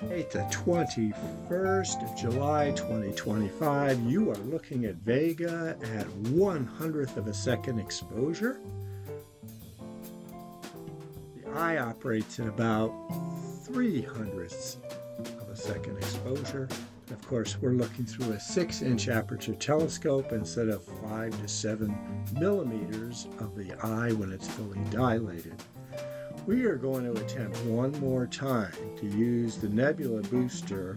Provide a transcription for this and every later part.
It's the 21st of July 2025. You are looking at Vega at 1/100th of a second exposure. The eye operates at about 3/100ths of a second exposure. And of course, we're looking through a 6-inch aperture telescope instead of 5 to 7 millimeters of the eye when it's fully dilated. We are going to attempt one more time to use the Nebula Booster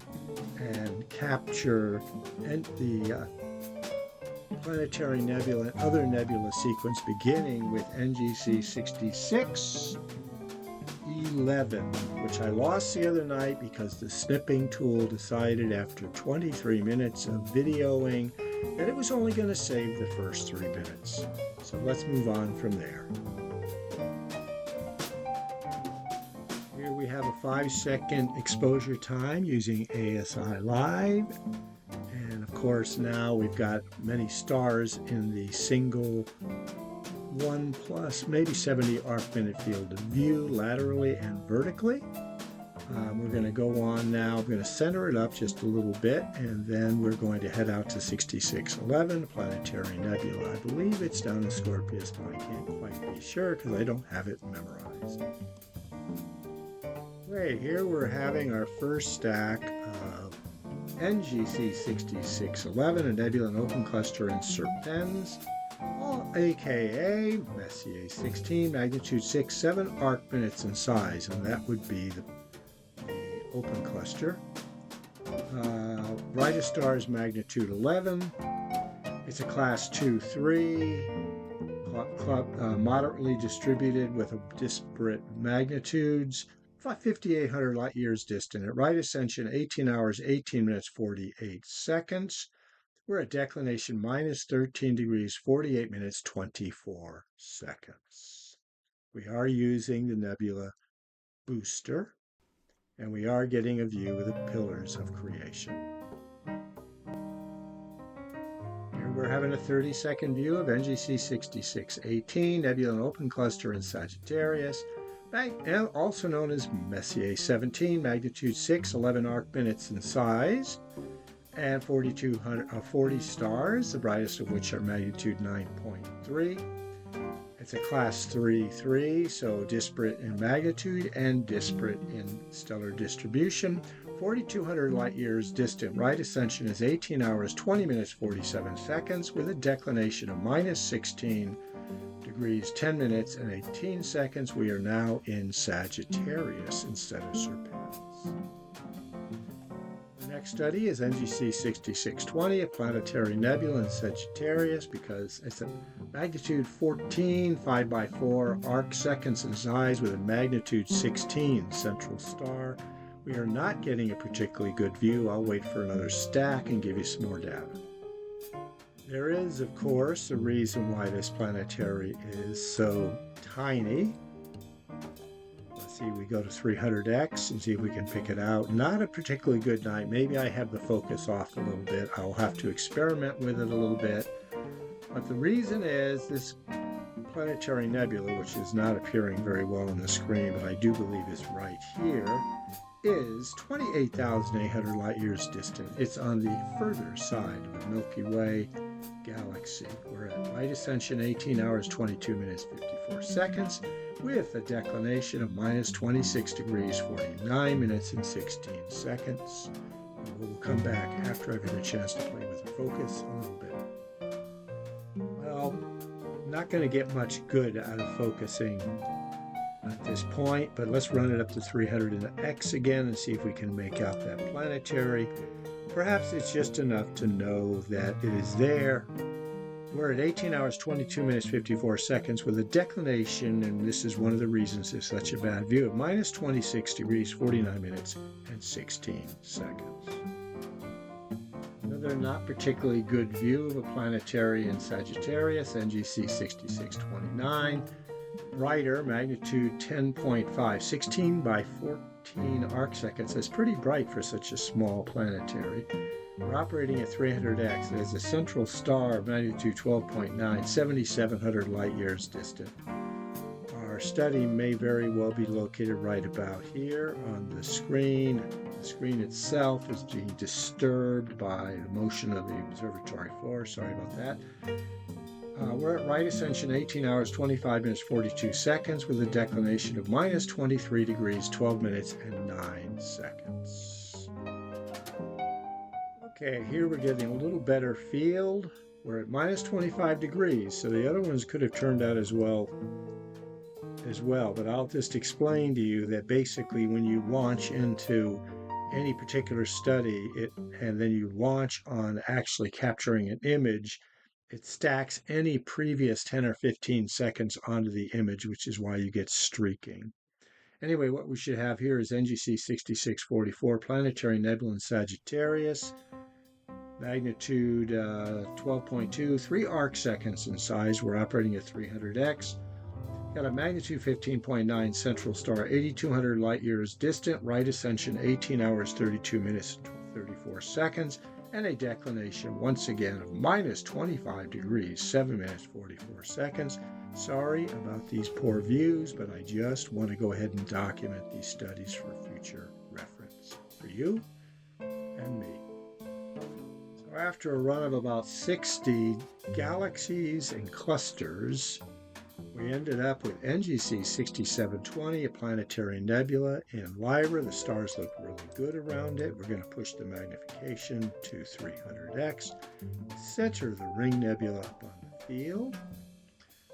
and capture the planetary nebula and other nebula sequence beginning with NGC 6611, which I lost the other night because the Snipping Tool decided after 23 minutes of videoing that it was only going to save the first 3 minutes. So let's move on from there. Here we have a 5-second exposure time using ASI Live. And of course now we've got many stars in the single 1 plus maybe 70 arc-minute field of view laterally and vertically. We're going to go on now. I'm going to center it up just a little bit, and then we're going to head out to 6611, Planetary Nebula. I believe it's down in Scorpius, but I can't quite be sure because I don't have it memorized. Right, here we're having our first stack of NGC 6611, a nebula and open cluster in Serpens, aka Messier 16, magnitude 6, 7 arc-minutes in size, and that would be the open cluster. Brightest star is magnitude 11. It's a class 2-3, moderately distributed with disparate magnitudes. 5,800 light years distant. At right ascension, 18 hours, 18 minutes, 48 seconds. We're at declination minus 13 degrees, 48 minutes, 24 seconds. We are using the Nebula Booster, and we are getting a view of the pillars of creation. Here we're having a 30-second view of NGC 6618, nebula and open cluster in Sagittarius, and also known as Messier 17, magnitude 6, 11 arc-minutes in size, and 40 stars, the brightest of which are magnitude 9.3. It's a class 3-3, so disparate in magnitude and disparate in stellar distribution. 4,200 light years distant. Right ascension is 18 hours, 20 minutes, 47 seconds, with a declination of minus 16 degrees, 10 minutes, and 18 seconds. We are now in Sagittarius instead of Serpens. The next study is NGC 6620, a planetary nebula in Sagittarius, because it's a magnitude 14, 5x4 arc seconds in size with a magnitude 16 central star. We are not getting a particularly good view. I'll wait for another stack and give you some more data. There is, of course, a reason why this planetary is so tiny. Let's see, we go to 300x and see if we can pick it out. Not a particularly good night. Maybe I have the focus off a little bit. I'll have to experiment with it a little bit. But the reason is this planetary nebula, which is not appearing very well on the screen, but I do believe is right here, is 28,800 light years distant. It's on the further side of the Milky Way galaxy. We're at right ascension, 18 hours, 22 minutes, 54 seconds, with a declination of minus 26 degrees, 49 minutes, and 16 seconds. And we'll come back after I've had a chance to play with the focus a little bit. Well, I'm not going to get much good out of focusing at this point, but let's run it up to 300x again and see if we can make out that planetary. Perhaps it's just enough to know that it is there. We're at 18 hours, 22 minutes, 54 seconds with a declination, and this is one of the reasons it's such a bad view, of minus 26 degrees, 49 minutes, and 16 seconds. Another not particularly good view of a planetary in Sagittarius, NGC 6629. Brighter, magnitude 10.5, 16 by 14 arc seconds. That's pretty bright for such a small planetary. We're operating at 300x. It has a central star of magnitude 12.9, 7,700 light years distant. Our study may very well be located right about here on the screen. The screen itself is being disturbed by the motion of the observatory floor. Sorry about that. We're at right ascension 18 hours, 25 minutes, 42 seconds with a declination of minus 23 degrees, 12 minutes, and 9 seconds. Okay, here we're getting a little better field. We're at minus 25 degrees, so the other ones could have turned out as well, but I'll just explain to you that basically when you launch into any particular study and then you launch on actually capturing an image, it stacks any previous 10 or 15 seconds onto the image, which is why you get streaking. Anyway, what we should have here is NGC 6644, planetary nebula in Sagittarius, magnitude 12.2, 3 arc seconds in size. We're operating at 300x. Got a magnitude 15.9 central star, 8,200 light years distant, right ascension 18 hours, 32 minutes, 34 seconds, and a declination, once again, of minus 25 degrees, 7 minutes, 44 seconds. Sorry about these poor views, but I just want to go ahead and document these studies for future reference for you and me. So after a run of about 60 galaxies and clusters, we ended up with NGC 6720, a planetary nebula in Lyra. The stars look really good around it. We're going to push the magnification to 300x, center the ring nebula up on the field.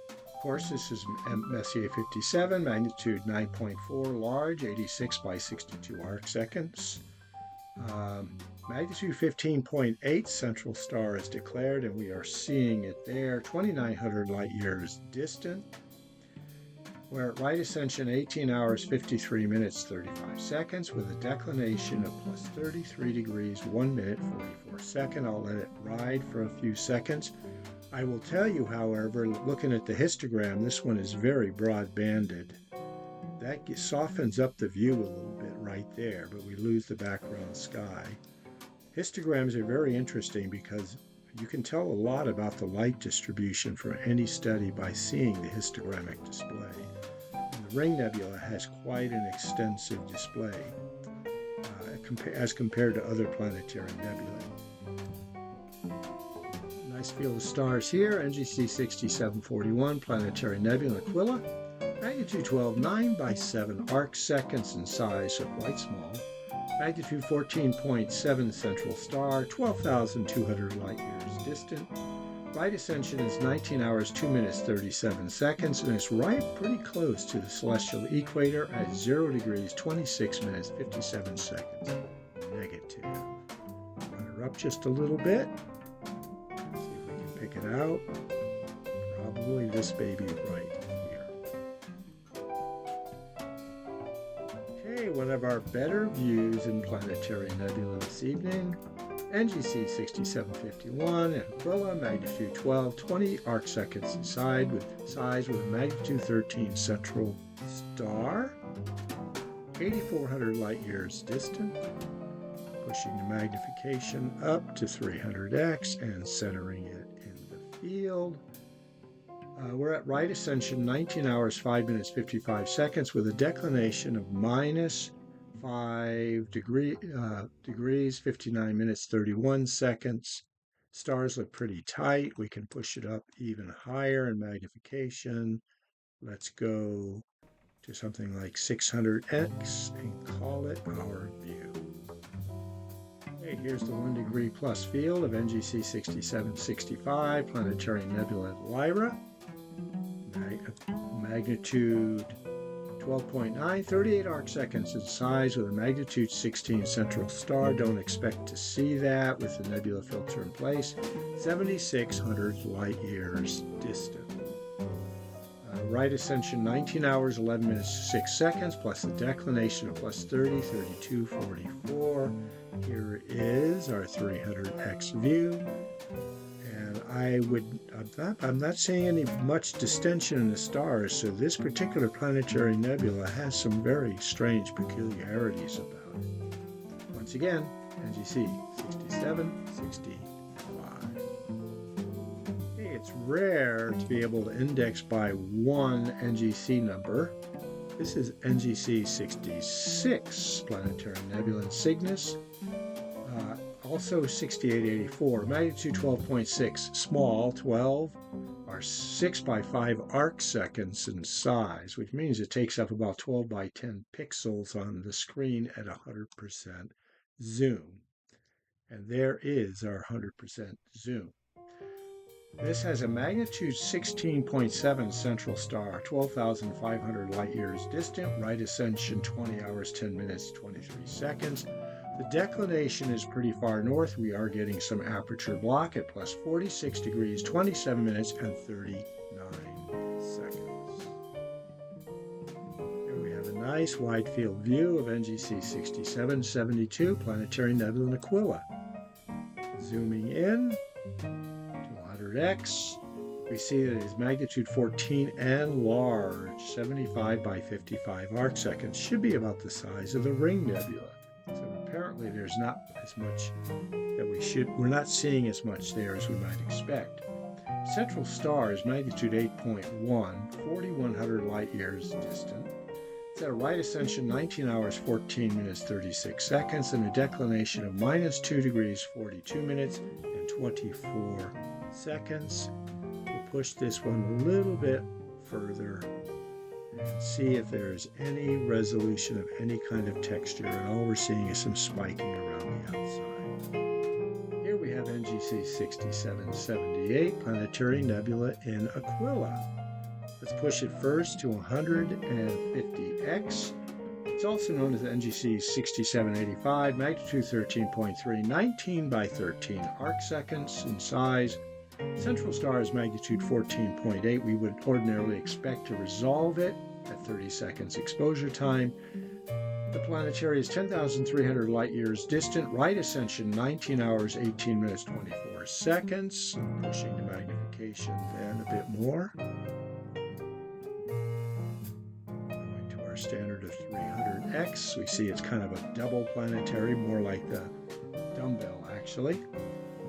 Of course, this is Messier 57, magnitude 9.4, large, 86 by 62 arc seconds. Magnitude 15.8 central star is declared, and we are seeing it there, 2,900 light years distant. We're at right ascension 18 hours, 53 minutes, 35 seconds with a declination of plus 33 degrees, 1 minute, 44 seconds. I'll let it ride for a few seconds. I will tell you, however, looking at the histogram, this one is very broad banded. That softens up the view a little bit right there, but we lose the background sky. Histograms are very interesting because you can tell a lot about the light distribution for any study by seeing the histogrammic display. And the Ring Nebula has quite an extensive display as compared to other planetary nebulae. Nice field of stars here, NGC 6741, planetary nebula Aquila, magnitude 12.9 by 7 arc seconds in size, so quite small. Magnitude 14.7 central star, 12,200 light years distant. Right ascension is 19 hours, 2 minutes, 37 seconds, and it's right pretty close to the celestial equator at 0 degrees, 26 minutes, 57 seconds. Negative. Run her up just a little bit. See if we can pick it out. Probably this baby right here. One of our better views in planetary nebula this evening, NGC 6751 and Aquila, magnitude 12, 20 arc seconds in size with a magnitude 13 central star, 8,400 light years distant, pushing the magnification up to 300x and centering it in the field. We're at right ascension 19 hours, 5 minutes, 55 seconds with a declination of minus 5 degrees, 59 minutes, 31 seconds. Stars look pretty tight. We can push it up even higher in magnification. Let's go to something like 600x and call it our view. Okay, here's the 1 degree plus field of NGC 6765, planetary nebula at Lyra. Magnitude 12.9, 38 arc seconds in size with a magnitude 16 central star. Don't expect to see that with the nebula filter in place. 7,600 light years distant. Right ascension 19 hours, 11 minutes, 6 seconds, plus a declination of plus 30, 32, 44. Here is our 300x view. I'm not seeing any much distension in the stars, so this particular planetary nebula has some very strange peculiarities about it. Once again, NGC 66. 6765. Okay, it's rare to be able to index by one NGC number. This is NGC 66, Planetary Nebula in Cygnus. Also 6884, magnitude 12.6, small, 12, are 6 by 5 arc seconds in size, which means it takes up about 12 by 10 pixels on the screen at 100% zoom. And there is our 100% zoom. This has a magnitude 16.7 central star, 12,500 light years distant, right ascension 20 hours, 10 minutes, 23 seconds. The declination is pretty far north. We are getting some aperture block at plus 46 degrees, 27 minutes, and 39 seconds. Here we have a nice wide field view of NGC 6772, Planetary Nebula in Aquila. Zooming in to 100x, we see that it is magnitude 14 and large, 75 by 55 arc seconds. Should be about the size of the Ring Nebula. So apparently there's not as much that we're not seeing as much there as we might expect. Central star is magnitude 8.1, 4,100 light years distant. It's at a right ascension 19 hours, 14 minutes, 36 seconds, and a declination of minus 2 degrees, 42 minutes, and 24 seconds. We'll push this one a little bit further and see if there's any resolution of any kind of texture, and all we're seeing is some spiking around the outside. Here we have NGC 6778, Planetary Nebula in Aquila. Let's push it first to 150x. It's also known as NGC 6785, magnitude 13.3, 19 by 13 arc seconds in size. Central star is magnitude 14.8. We would ordinarily expect to resolve it at 30 seconds exposure time. The planetary is 10,300 light years distant, right ascension 19 hours, 18 minutes, 24 seconds. I'm pushing the magnification then a bit more. Going to our standard of 300x. We see it's kind of a double planetary, more like the dumbbell actually.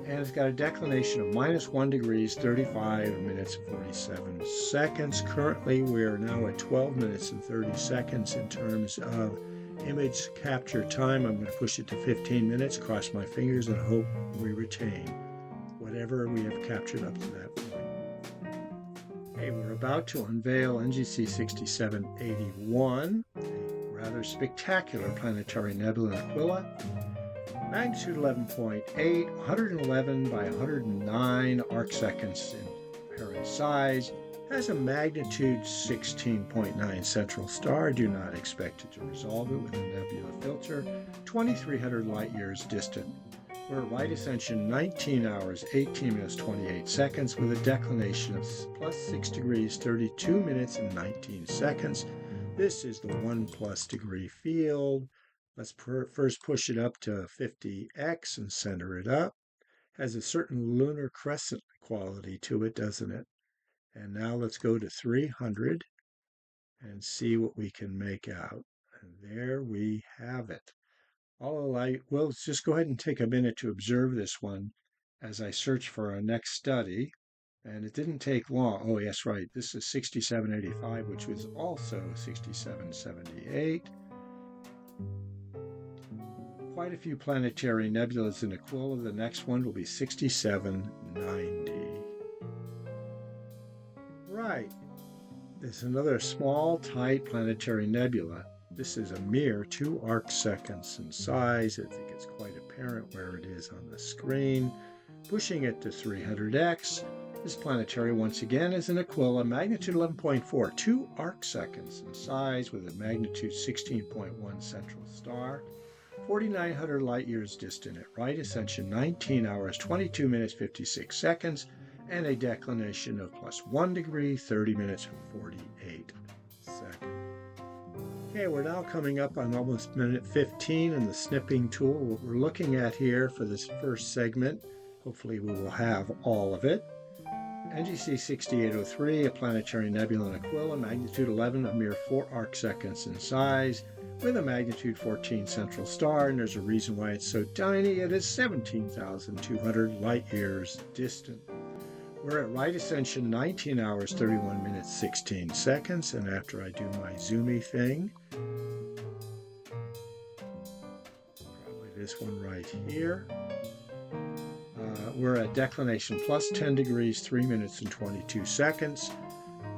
And it's got a declination of minus 1 degrees, 35 minutes, 47 seconds. Currently, we're now at 12 minutes and 30 seconds in terms of image capture time. I'm going to push it to 15 minutes, cross my fingers, and hope we retain whatever we have captured up to that point. Okay, we're about to unveil NGC 6781, a rather spectacular planetary nebula in Aquila. Magnitude 11.8, 111 by 109 arc seconds in apparent size, has a magnitude 16.9 central star. Do not expect it to resolve it with a nebula filter. 2,300 light years distant. We're at right ascension 19 hours, 18 minutes, 28 seconds with a declination of plus 6 degrees, 32 minutes, and 19 seconds. This is the 1+ degree field. Let's first push it up to 50x and center it up. Has a certain lunar crescent quality to it, doesn't it? And now let's go to 300 and see what we can make out. And there we have it. Well, let's just go ahead and take a minute to observe this one as I search for our next study. And it didn't take long. Oh, yes, right. This is 6785, which was also 6778. Quite a few planetary nebulas in Aquila. The next one will be 6790. Right. There's another small, tight planetary nebula. This is a mere 2 arc seconds in size. I think it's quite apparent where it is on the screen. Pushing it to 300x. This planetary, once again, is an Aquila, magnitude 11.4, 2 arc seconds in size with a magnitude 16.1 central star. 4,900 light years distant at right ascension, 19 hours, 22 minutes, 56 seconds, and a declination of plus 1 degree, 30 minutes, and 48 seconds. Okay, we're now coming up on almost minute 15 in the snipping tool. What we're looking at here for this first segment, hopefully we will have all of it. NGC 6803, a planetary nebula in Aquila, magnitude 11, a mere 4 arc seconds in size, with a magnitude 14 central star, and there's a reason why it's so tiny. It is 17,200 light years distant. We're at right ascension 19 hours, 31 minutes, 16 seconds, and after I do my zoomy thing, probably this one right here, we're at declination plus 10 degrees, 3 minutes and 22 seconds.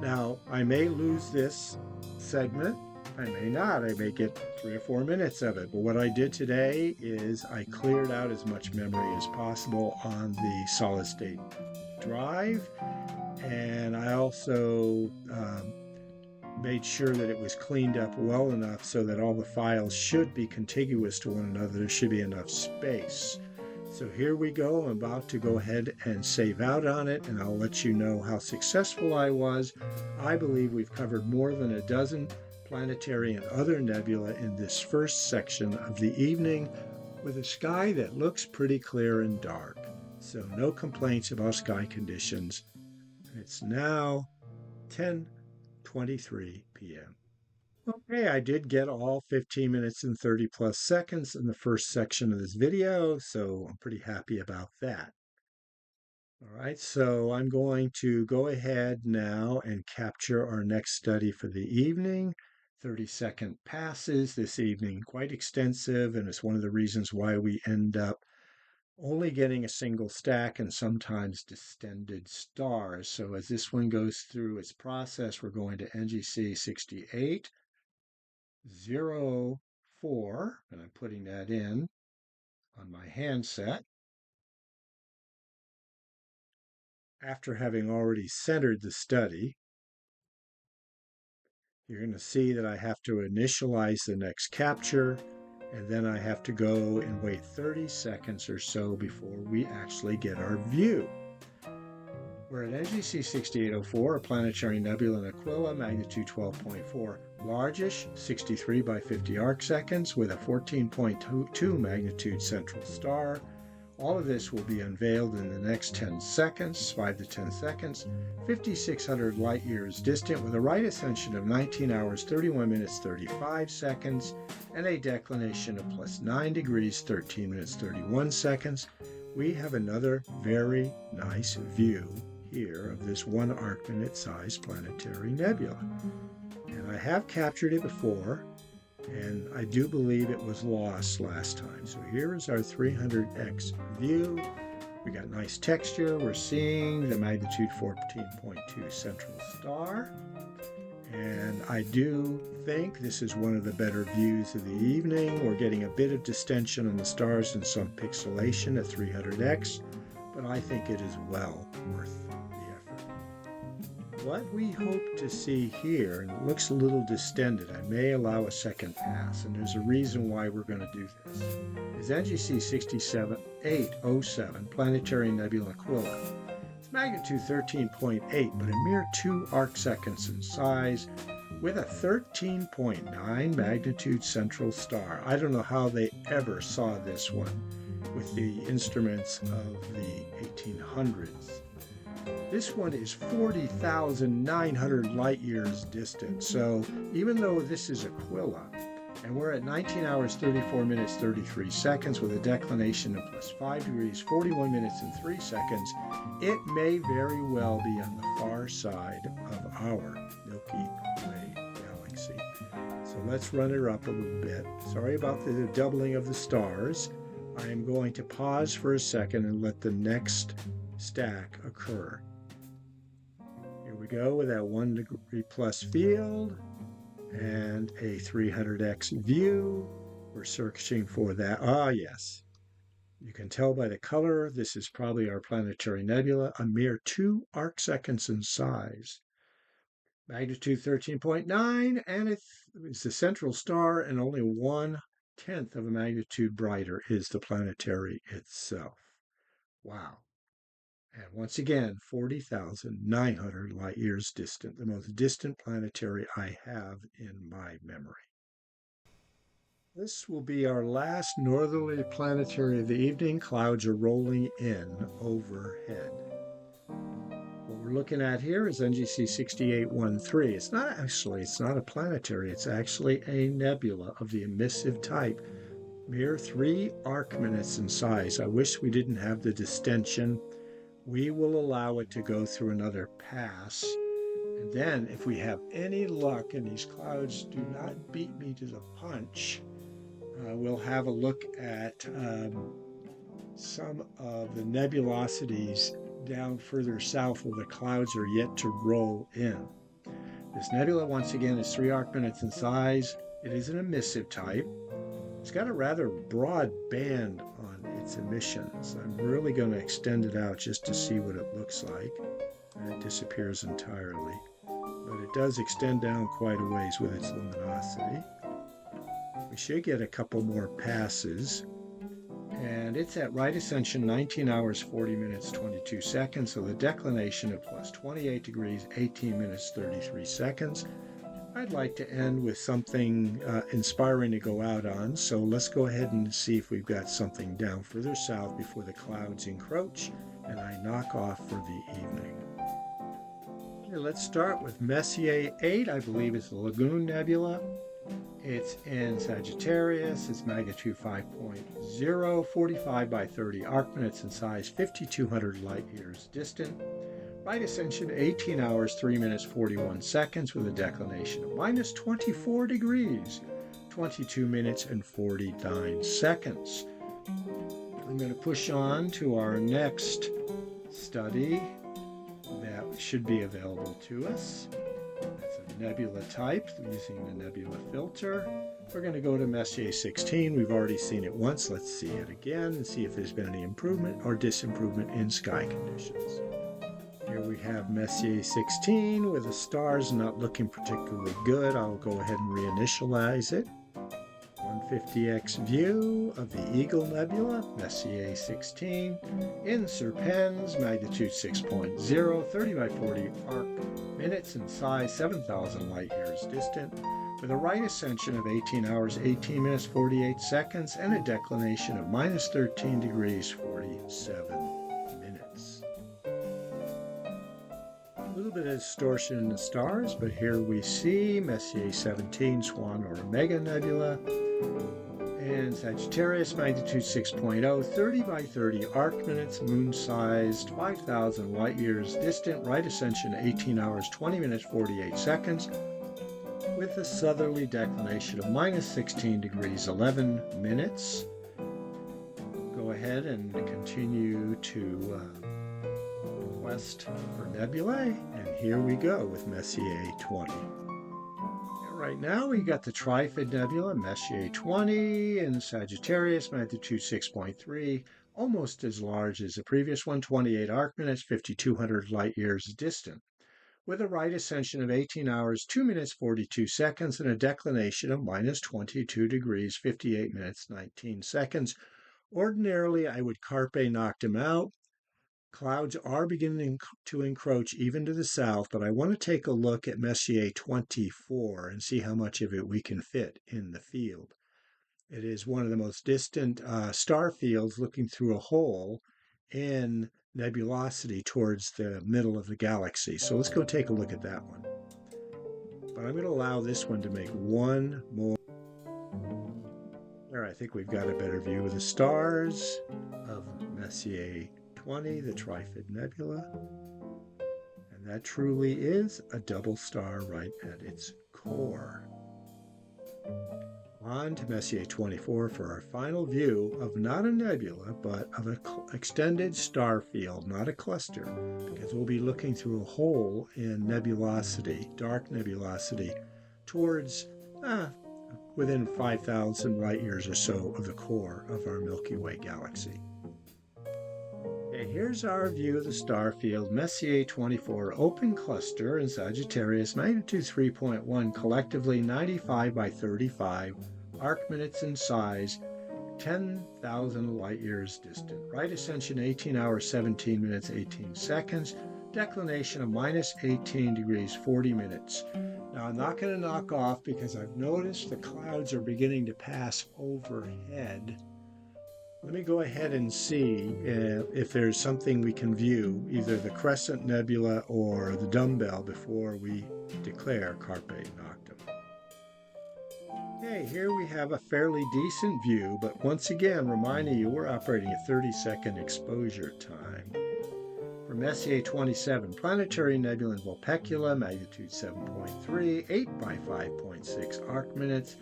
Now, I may lose this segment. I may not. I may get 3 or 4 minutes of it. But what I did today is I cleared out as much memory as possible on the solid state drive. And I also made sure that it was cleaned up well enough so that all the files should be contiguous to one another. There should be enough space. So here we go. I'm about to go ahead and save out on it, and I'll let you know how successful I was. I believe we've covered more than a dozen planetary and other nebula in this first section of the evening with a sky that looks pretty clear and dark. So no complaints about sky conditions. It's now 10:23 p.m. Okay, I did get all 15 minutes and 30 plus seconds in the first section of this video, so I'm pretty happy about that. All right, so I'm going to go ahead now and capture our next study for the evening. 30-second passes this evening, quite extensive, and it's one of the reasons why we end up only getting a single stack and sometimes distended stars. So as this one goes through its process, we're going to NGC 6804, and I'm putting that in on my handset. After having already centered the study, you're going to see that I have to initialize the next capture, and then I have to go and wait 30 seconds or so before we actually get our view. We're at NGC 6804, a planetary nebula in Aquila, magnitude 12.4, largish, 63 by 50 arc seconds, with a 14.2 magnitude central star. All of this will be unveiled in the next 10 seconds, 5 to 10 seconds, 5,600 light years distant, with a right ascension of 19 hours, 31 minutes, 35 seconds, and a declination of plus 9 degrees, 13 minutes, 31 seconds. We have another very nice view here of this 1 arc-minute sized planetary nebula. And I have captured it before, and I do believe it was lost last time. So here is our 300x view. We got nice texture. We're seeing the magnitude 14.2 central star. And I do think this is one of the better views of the evening. We're getting a bit of distension on the stars and some pixelation at 300x, but I think it is well worth the effort. What we hope to see here, and it looks a little distended, I may allow a second pass, and there's a reason why we're going to do this, is NGC 6807, Planetary Nebula Aquila. It's magnitude 13.8, but a mere 2 arc seconds in size, with a 13.9 magnitude central star. I don't know how they ever saw this one with the instruments of the 1800s. This one is 40,900 light years distant. So even though this is Aquila, and we're at 19 hours, 34 minutes, 33 seconds with a declination of plus 5 degrees, 41 minutes and 3 seconds, it may very well be on the far side of our Milky Way galaxy. So let's run her up a little bit. Sorry about the doubling of the stars. I am going to pause for a second and let the next stack occur. Here we go with that 1 degree plus field and a 300x view. We're searching for that. Ah, yes. You can tell by the color, this is probably our planetary nebula, a mere 2 arc seconds in size. Magnitude 13.9, and it's the central star, and only 1/10 of a magnitude brighter is the planetary itself. Wow. And once again, 40,900 light years distant, the most distant planetary I have in my memory. This will be our last northerly planetary of the evening. Clouds are rolling in overhead. What we're we're looking at here is NGC 6813. It's not a planetary, it's actually a nebula of the emissive type, mere 3 arc minutes in size. I wish we didn't have the distension. We will allow it to go through another pass. And then if we have any luck and these clouds do not beat me to the punch, we'll have a look at some of the nebulosities down further south where the clouds are yet to roll in. This nebula, once again, is 3 arc minutes in size. It is an emissive type. It's got a rather broad band on its emissions. I'm really going to extend it out just to see what it looks like. And it disappears entirely. But it does extend down quite a ways with its luminosity. We should get a couple more passes. And it's at right ascension 19 hours 40 minutes 22 seconds, so the declination of plus 28 degrees 18 minutes 33 seconds. I'd like to end with something inspiring to go out on, so let's go ahead and see if we've got something down further south before the clouds encroach and I knock off for the evening. Okay, let's start with Messier 8. I believe it's the Lagoon Nebula. It's in Sagittarius. It's magnitude 5.0, 45 by 30 arc minutes in size, 5,200 light years distant. Right ascension 18 hours 3 minutes 41 seconds with a declination of minus 24 degrees, 22 minutes and 49 seconds. I'm going to push on to our next study that should be available to us. It's a nebula type using the nebula filter. We're going to go to Messier 16. We've already seen it once. Let's see it again and see if there's been any improvement or disimprovement in sky conditions. Here we have Messier 16 with the stars not looking particularly good. I'll go ahead and reinitialize it. 150x view of the Eagle Nebula, Messier 16, in Serpens, magnitude 6.0, 30 by 40 arc minutes in size, 7,000 light years distant, with a right ascension of 18 hours 18 minutes 48 seconds and a declination of minus 13 degrees 47 minutes. A little bit of distortion in the stars, but here we see Messier 17 Swan or Omega Nebula, and Sagittarius, magnitude 6.0, 30 by 30 arc minutes, moon-sized, 5,000 light years distant, right ascension 18 hours 20 minutes 48 seconds, with a southerly declination of minus 16 degrees 11 minutes. Go ahead and continue to quest for nebulae, and here we go with Messier 20. Right now we got the Trifid Nebula, Messier 20 in Sagittarius, magnitude 6.3, almost as large as the previous one, 28 arc minutes, 5,200 light years distant, with a right ascension of 18 hours 2 minutes 42 seconds and a declination of minus 22 degrees 58 minutes 19 seconds. Ordinarily I would carpe noctem out. Clouds are beginning to encroach even to the south, but I want to take a look at Messier 24 and see how much of it we can fit in the field. It is one of the most distant star fields looking through a hole in nebulosity towards the middle of the galaxy. So let's go take a look at that one. But I'm going to allow this one to make one more. There, I think we've got a better view of the stars of Messier 20, the Trifid Nebula, and that truly is a double star right at its core. On to Messier 24 for our final view of not a nebula, but of an extended star field, not a cluster, because we'll be looking through a hole in nebulosity, dark nebulosity, towards within 5,000 light years or so of the core of our Milky Way galaxy. Here's our view of the star field, Messier 24 open cluster in Sagittarius, magnitude 3.1, collectively 95 by 35 arc minutes in size, 10,000 light years distant. Right ascension 18 hours 17 minutes 18 seconds, declination of minus 18 degrees 40 minutes. Now I'm not going to knock off because I've noticed the clouds are beginning to pass overhead Let me go ahead and see if there's something we can view, either the crescent nebula or the dumbbell, before we declare Carpe Noctem. Okay, here we have a fairly decent view, but once again, reminding you we're operating at 30-second exposure time. For Messier 27, planetary nebula in Vulpecula, magnitude 7.3, 8 by 5.6 arc minutes.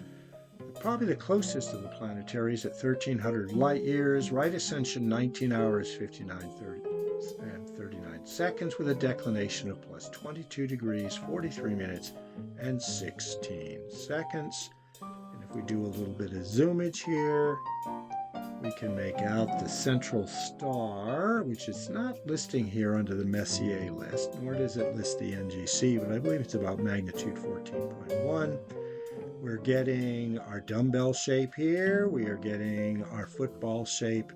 Probably the closest of the planetaries at 1,300 light years, right ascension 19 hours, 39 seconds, with a declination of plus 22 degrees, 43 minutes, and 16 seconds. And if we do a little bit of zoomage here, we can make out the central star, which is not listing here under the Messier list, nor does it list the NGC, but I believe it's about magnitude 14.1. We're getting our dumbbell shape here. We are getting our football shape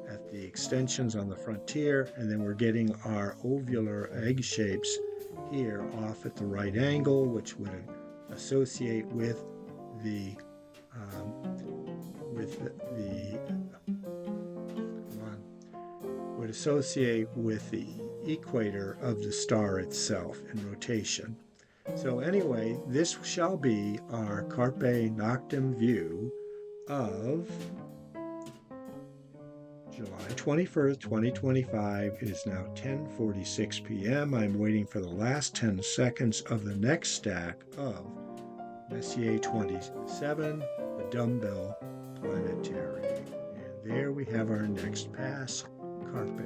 at the extensions on the frontier, and then we're getting our ovular egg shapes here off at the right angle, which would associate with the equator of the star itself in rotation. So anyway, this shall be our Carpe Noctem view of July 21st, 2025. It is now 10:46 p.m. I'm waiting for the last 10 seconds of the next stack of Messier 27, the dumbbell planetary. And there we have our next pass, Carpe